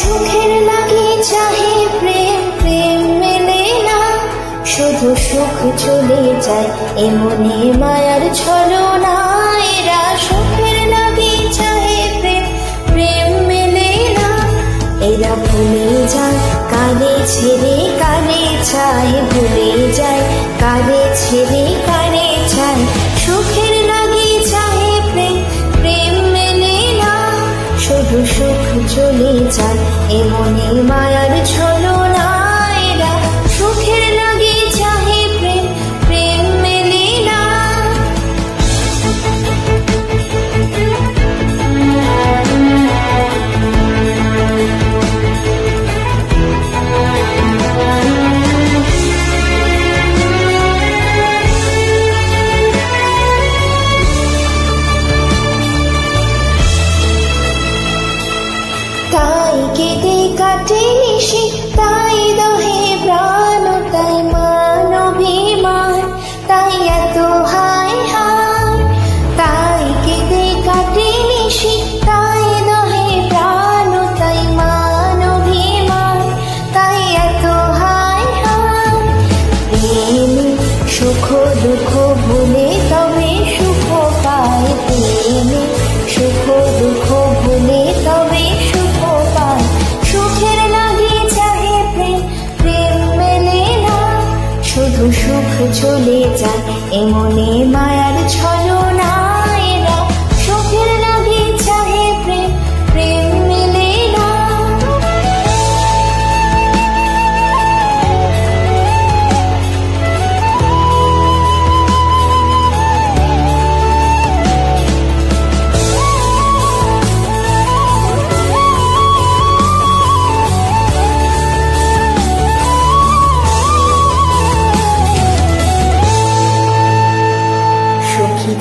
সুখের লাগি চাহে প্রেম, প্রেম মেলে না, শুধু সুখ চলে যায় এ মনে মায়ার ছলনা। এরা সুখের লাগি চাহে প্রেম, প্রেম মেলে না, এরা ভুলে যায় কারে ছেড়ে কারে চায়, ভুলে যায় কারে ছেড়ে কারে চায়। সুখের লাগি চাহে প্রেম, প্রেম মেলে না, শুধু সুখ চলে যায় এ মনে মায়ার ছলনা। এরা সুখের লাগি চাহে প্রেম, প্রেম মেলে না। তাই কেঁদে কাটে নিশি, তাই দহে প্রাণ, তাই মান অভিমান, তাই এত হায় হায়। তাই কেঁদে কাটে নিশি, তাই দহে প্রাণ, তাই মান অভিমান, তাই এত হায় হায়। প্রেমে সুখ দুঃখ ভুলে তবে সুখ পায়, প্রেমে সুখ দুঃখ ভুলে তবে সুখ পায়। সুখের লাগি চাহে প্রেম, প্রেম মেলে না, শুধু সুখ চলে যায় এ মনে মায়ার ছলনা। এরা সুখের লাগি চাহে প্রেম, প্রেম মেলে না।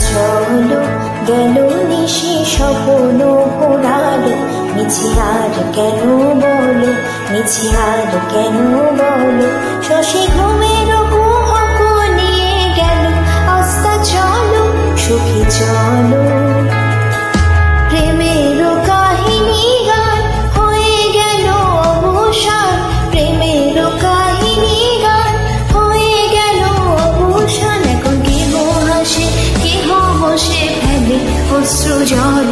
চলো গেল নিশি স্বপ্ন পোড়ালো, মিছে আর কেন বলো, মিছে আর কেন বলো। শশী ঘুমের কুহক নিয়ে গেল, আস্তা চলো সুখী চলো। প্রেমের কাহিনী গান হয়ে গেল অবসান, প্রেমের কাহিনী গান হয়ে গেল অবসান। এখন কেহ হাসে কেহ বসে ফেলে অশ্রু জল,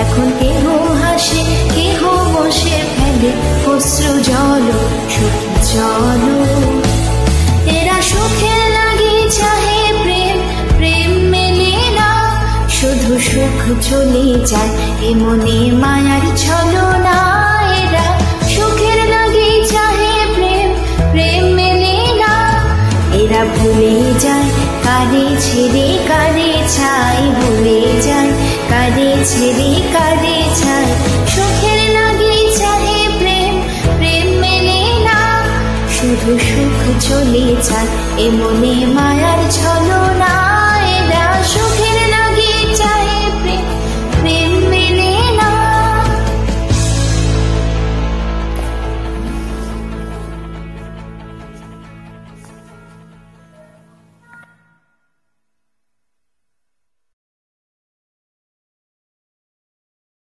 এখন কেহ হাসে কেহ বসে ফেলে অশ্রু জল। সুখী চলো। এরা সুখের লাগি চাহে প্রেম, প্রেম মেলে না, শুধু সুখ চলে যায় এ মনে মায়ার ছলনা। এরা সুখের লাগি চাহে প্রেম, প্রেম মেলে না, এরা ভুলে যায় কারে ছেড়ে কারে চায়, ভুলে যায় কারে ছেড়ে কারে চায়। সুখের লাগি চাহে প্রেম, প্রেম মেলে না, শুধু সুখ চলে যায় এ মনে মায়ার ছলনা।